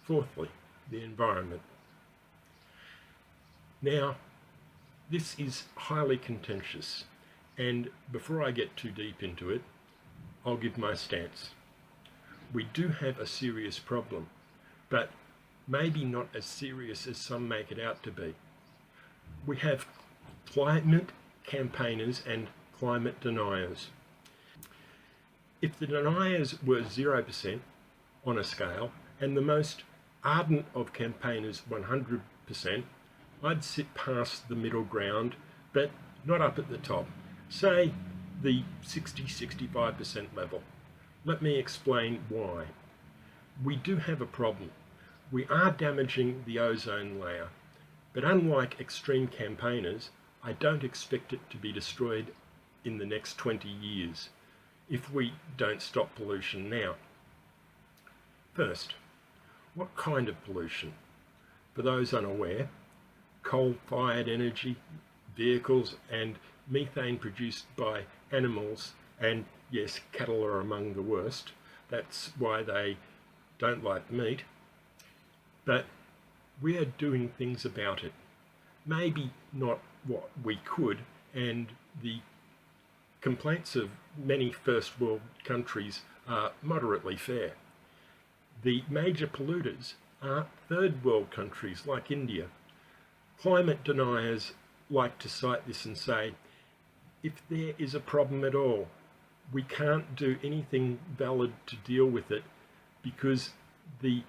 Fourthly, the environment. Now, this is highly contentious, and before I get too deep into it, I'll give my stance. We do have a serious problem, but maybe not as serious as some make it out to be. We have climate campaigners and climate deniers. If the deniers were 0% on a scale and the most ardent of campaigners 100%, I'd sit past the middle ground, but not up at the top. Say the 60-65% level. Let me explain why. We do have a problem. We are damaging the ozone layer, but unlike extreme campaigners, I don't expect it to be destroyed in the next 20 years if we don't stop pollution now. First, what kind of pollution? For those unaware, coal-fired energy, vehicles, and methane produced by animals, and yes, cattle are among the worst. That's why they don't like meat. But we are doing things about it. Maybe not what we could, and the complaints of many first world countries are moderately fair. The major polluters are third world countries like India. Climate deniers like to cite this and say, if there is a problem at all, we can't do anything valid to deal with it because the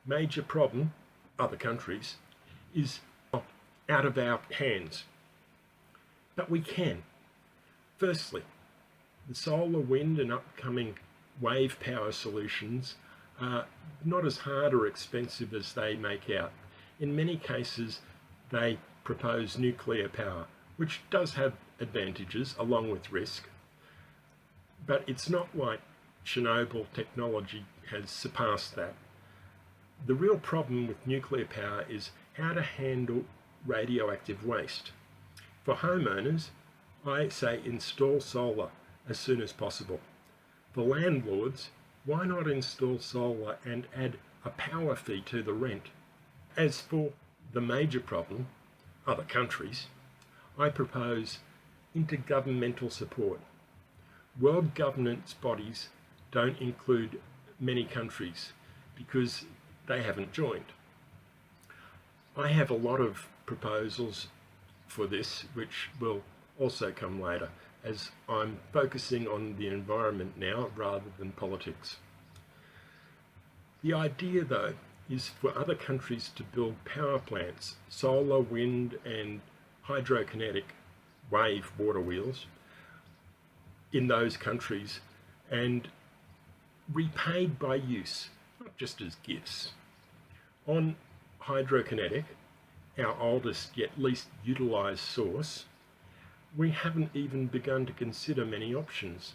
major problem, other countries, is out of our hands. But we can. Firstly, the solar, wind and upcoming wave power solutions are not as hard or expensive as they make out. In many cases, they propose nuclear power, which does have advantages along with risk. But it's not like Chernobyl technology has surpassed that. The real problem with nuclear power is how to handle radioactive waste. For homeowners, I say install solar as soon as possible. For landlords, why not install solar and add a power fee to the rent? As for the major problem, other countries, I propose intergovernmental support. World governance bodies don't include many countries because they haven't joined. I have a lot of proposals for this, which will also come later, as I'm focusing on the environment now rather than politics. The idea, though, is for other countries to build power plants, solar, wind and hydrokinetic wave water wheels in those countries and repaid by use, not just as gifts. On hydrokinetic, our oldest yet least utilised source, we haven't even begun to consider many options.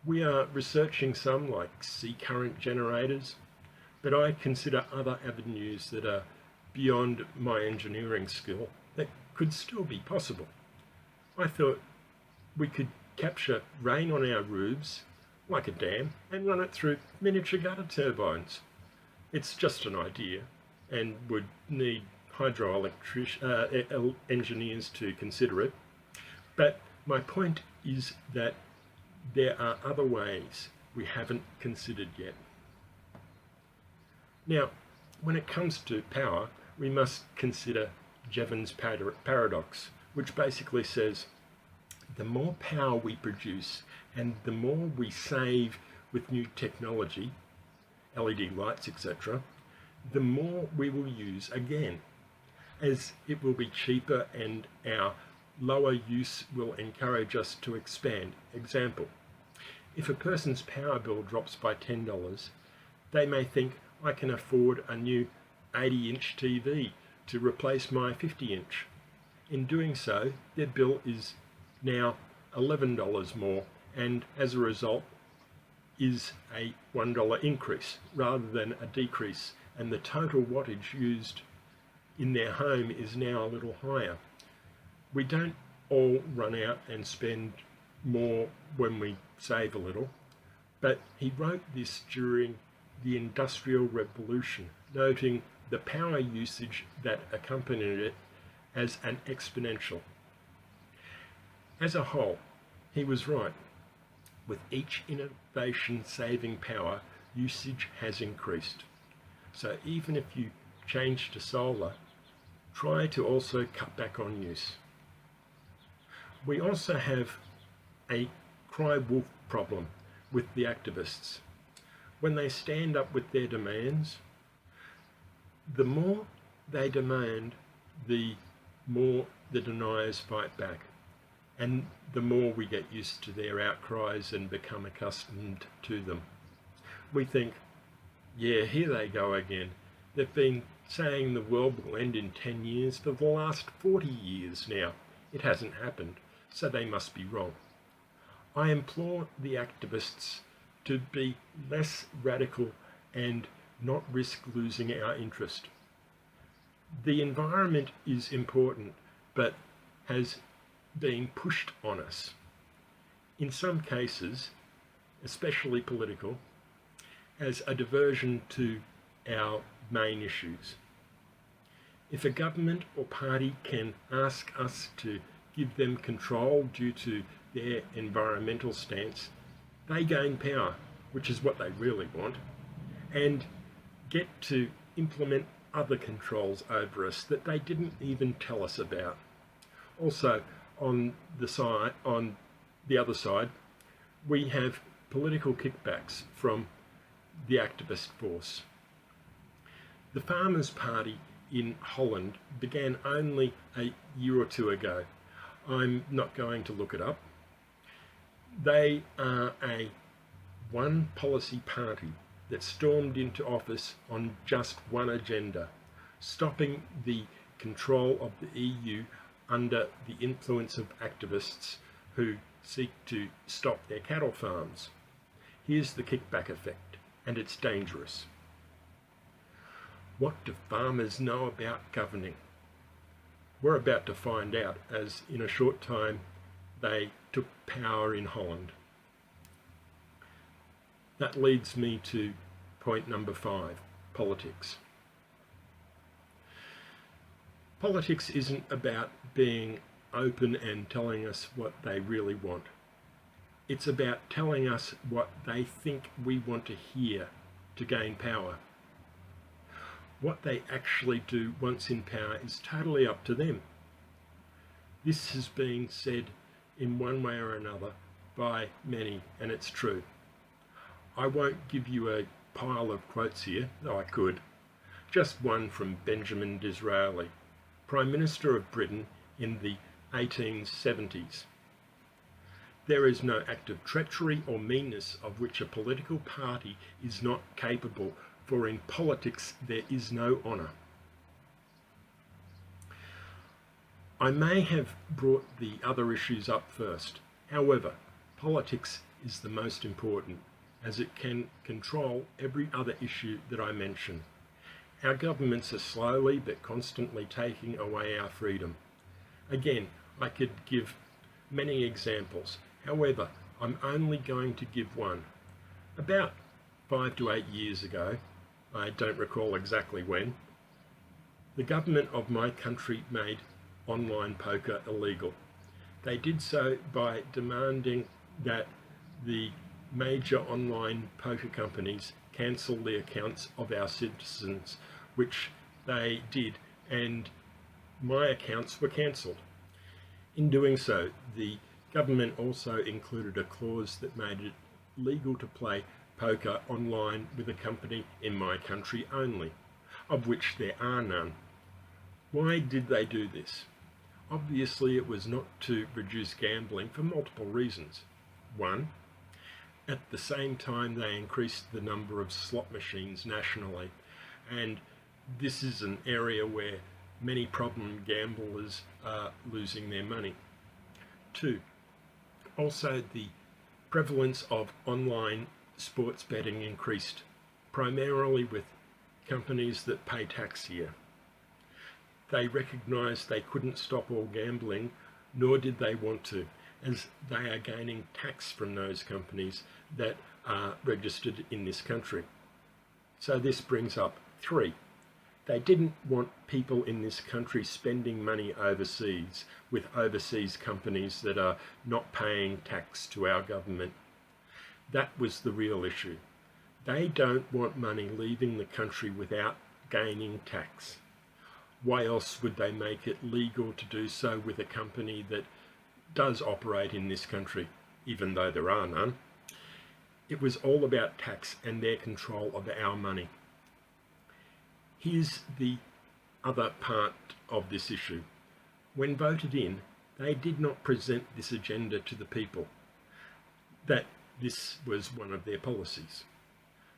We are researching some like sea current generators, but I consider other avenues that are beyond my engineering skill that could still be possible. I thought we could capture rain on our roofs like a dam and run it through miniature gutter turbines. It's just an idea and would need engineers to consider it. But my point is that there are other ways we haven't considered yet. Now, when it comes to power, we must consider Jevons paradox, which basically says the more power we produce and the more we save with new technology, LED lights, etc., the more we will use again, as it will be cheaper and our lower use will encourage us to expand. Example, if a person's power bill drops by $10, they may think, I can afford a new 80-inch TV to replace my 50-inch. In doing so, their bill is now $11 more, and as a result is a $1 increase rather than a decrease, and the total wattage used in their home is now a little higher. We don't all run out and spend more when we save a little, but he wrote this during the Industrial Revolution, noting the power usage that accompanied it as an exponential. As a whole, he was right. With each innovation saving power, usage has increased. So even if you change to solar, try to also cut back on use. We also have a cry wolf problem with the activists. When they stand up with their demands, the more they demand, the more the deniers fight back. And the more we get used to their outcries and become accustomed to them. We think, yeah, here they go again. They've been saying the world will end in 10 years for the last 40 years now. It hasn't happened, so they must be wrong. I implore the activists to be less radical and not risk losing our interest. The environment is important, but has been pushed on us. In some cases, especially political, as a diversion to our main issues. If a government or party can ask us to give them control due to their environmental stance, they gain power, which is what they really want, and get to implement other controls over us that they didn't even tell us about. Also, on the other side, we have political kickbacks from the activist force. The Farmers' Party in Holland began only a year or two ago. I'm not going to look it up. They are a one policy party that stormed into office on just one agenda, stopping the control of the EU under the influence of activists who seek to stop their cattle farms. Here's the kickback effect, and it's dangerous. What do farmers know about governing? We're about to find out, as in a short time they took power in Holland. That leads me to point number 5, politics. Politics isn't about being open and telling us what they really want. It's about telling us what they think we want to hear to gain power. What they actually do once in power is totally up to them. This has been said in one way or another by many, and it's true. I won't give you a pile of quotes here, though I could. Just one from Benjamin Disraeli, Prime Minister of Britain in the 1870s. There is no act of treachery or meanness of which a political party is not capable, for in politics there is no honour. I may have brought the other issues up first. However, politics is the most important, as it can control every other issue that I mention. Our governments are slowly but constantly taking away our freedom. Again, I could give many examples. However, I'm only going to give one. About 5 to 8 years ago, I don't recall exactly when, the government of my country made online poker illegal. They did so by demanding that the major online poker companies cancel the accounts of our citizens, which they did, and my accounts were cancelled. In doing so, the government also included a clause that made it legal to play poker online with a company in my country only, of which there are none. Why did they do this? Obviously, it was not to reduce gambling for multiple reasons. One, at the same time they increased the number of slot machines nationally, and this is an area where many problem gamblers are losing their money. Two, also the prevalence of online sports betting increased, primarily with companies that pay tax here. They recognised they couldn't stop all gambling, nor did they want to, as they are gaining tax from those companies that are registered in this country. So this brings up 3. They didn't want people in this country spending money overseas with overseas companies that are not paying tax to our government. That was the real issue. They don't want money leaving the country without gaining tax. Why else would they make it legal to do so with a company that does operate in this country, even though there are none? It was all about tax and their control of our money. Here's the other part of this issue. When voted in, they did not present this agenda to the people, that this was one of their policies.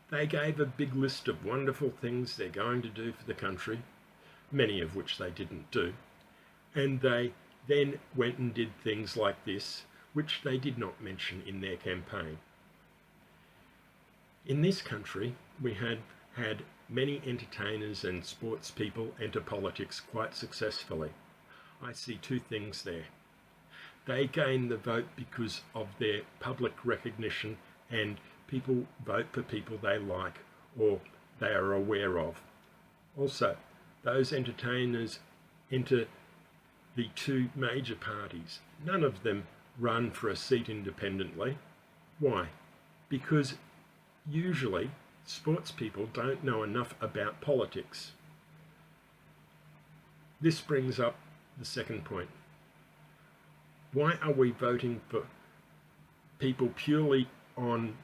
They gave a big list of wonderful things they're going to do for the country, many of which they didn't do, and they then went and did things like this, which they did not mention in their campaign. In this country, we had many entertainers and sports people enter politics quite successfully. I see 2 things there. They gain the vote because of their public recognition, and people vote for people they like or they are aware of. Also, those entertainers enter the 2 major parties. None of them run for a seat independently. Why? Because usually sports people don't know enough about politics. This brings up the second point. Why are we voting for people purely on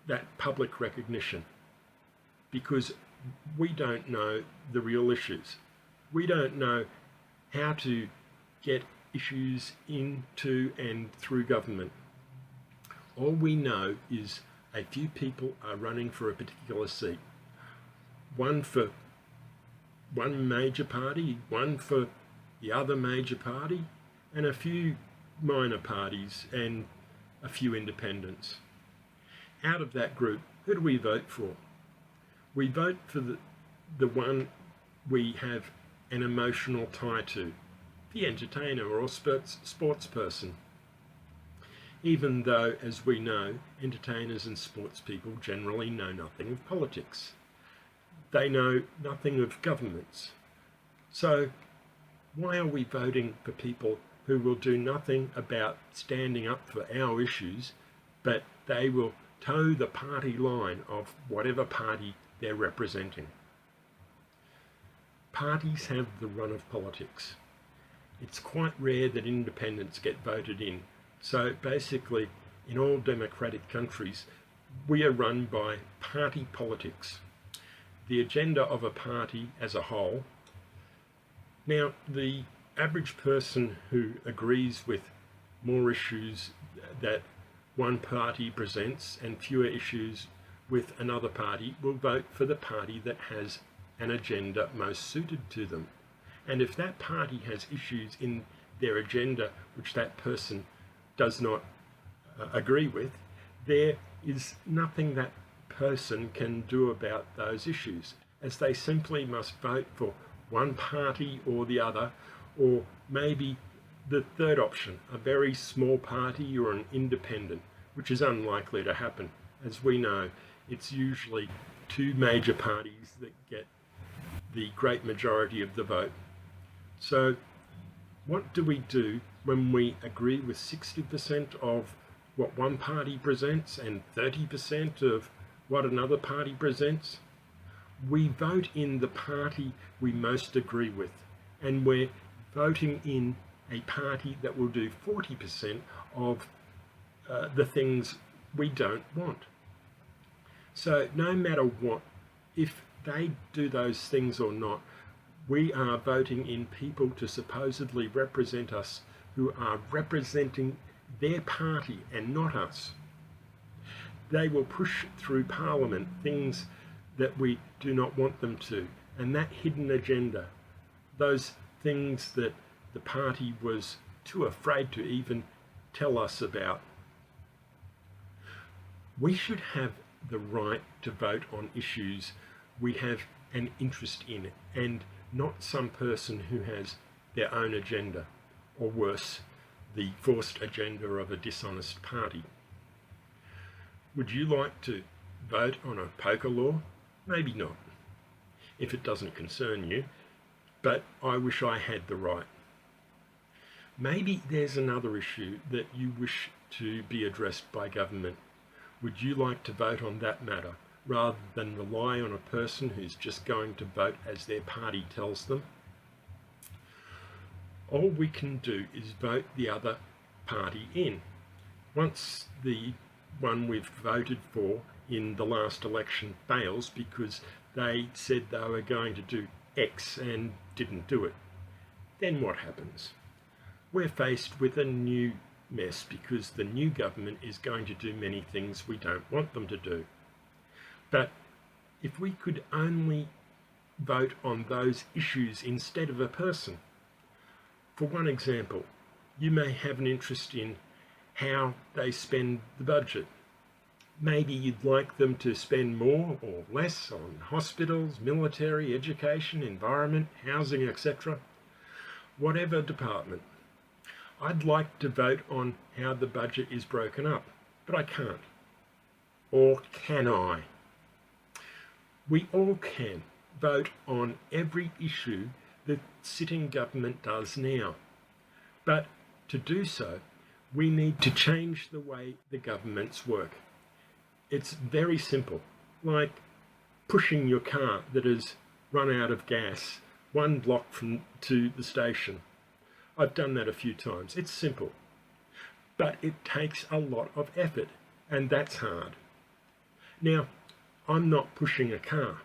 that public recognition? Because we don't know the real issues. We don't know how to get issues into and through government. All we know is a few people are running for a particular seat. One for one major party, one for the other major party, and a few minor parties and a few independents. Out of that group, who do we vote for? We vote for the one we have an emotional tie to, the entertainer or sports person. Even though, as we know, entertainers and sports people generally know nothing of politics. They know nothing of governments. So why are we voting for people who will do nothing about standing up for our issues, but they will toe the party line of whatever party they're representing? Parties have the run of politics. It's quite rare that independents get voted in. So basically, in all democratic countries, we are run by party politics, the agenda of a party as a whole. Now, the average person who agrees with more issues that one party presents and fewer issues with another party will vote for the party that has an agenda most suited to them. And if that party has issues in their agenda which that person does not agree with, there is nothing that person can do about those issues, as they simply must vote for one party or the other, or maybe the third option, a very small party or an independent, which is unlikely to happen. As we know, it's usually 2 major parties that get the great majority of the vote. So what do we do when we agree with 60% of what one party presents and 30% of what another party presents? We vote in the party we most agree with, and we're voting in a party that will do 40% of the things we don't want. So no matter what, if they do those things or not, we are voting in people to supposedly represent us, who are representing their party and not us. They will push through Parliament things that we do not want them to, and that hidden agenda, those things that the party was too afraid to even tell us about. We should have the right to vote on issues we have an interest in, and not some person who has their own agenda, or worse, the forced agenda of a dishonest party. Would you like to vote on a poker law? Maybe not, if it doesn't concern you, but I wish I had the right. Maybe there's another issue that you wish to be addressed by government. Would you like to vote on that matter rather than rely on a person who's just going to vote as their party tells them? All we can do is vote the other party in. Once the one we've voted for in the last election fails because they said they were going to do X and didn't do it, then what happens? We're faced with a new mess because the new government is going to do many things we don't want them to do. But if we could only vote on those issues instead of a person. For one example, you may have an interest in how they spend the budget. Maybe you'd like them to spend more or less on hospitals, military, education, environment, housing, etc. Whatever department. I'd like to vote on how the budget is broken up, but I can't. Or can I? We all can vote on every issue the sitting government does now. But to do so, we need to change the way the governments work. It's very simple, like pushing your car that has run out of gas one block to the station. I've done that a few times. It's simple, but it takes a lot of effort, and that's hard. Now, I'm not pushing a car.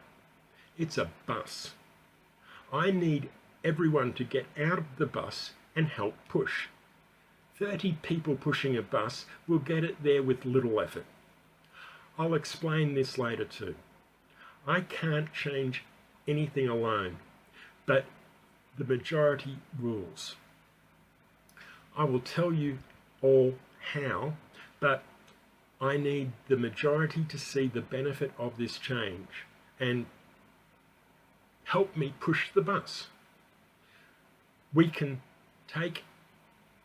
It's a bus. I need everyone to get out of the bus and help push. 30 people pushing a bus will get it there with little effort. I'll explain this later too. I can't change anything alone, but the majority rules. I will tell you all how, but I need the majority to see the benefit of this change and help me push the bus. We can take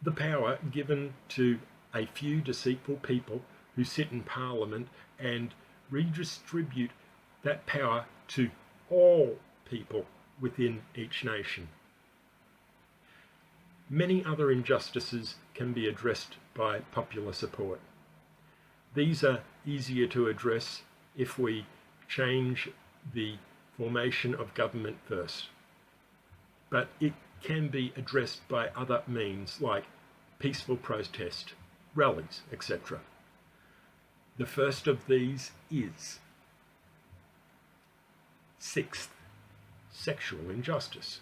the power given to a few deceitful people who sit in Parliament and redistribute that power to all people within each nation. Many other injustices can be addressed by popular support. These are easier to address if we change the formation of government first. But it can be addressed by other means like peaceful protest, rallies, etc. The first of these is, sixth, sexual injustice.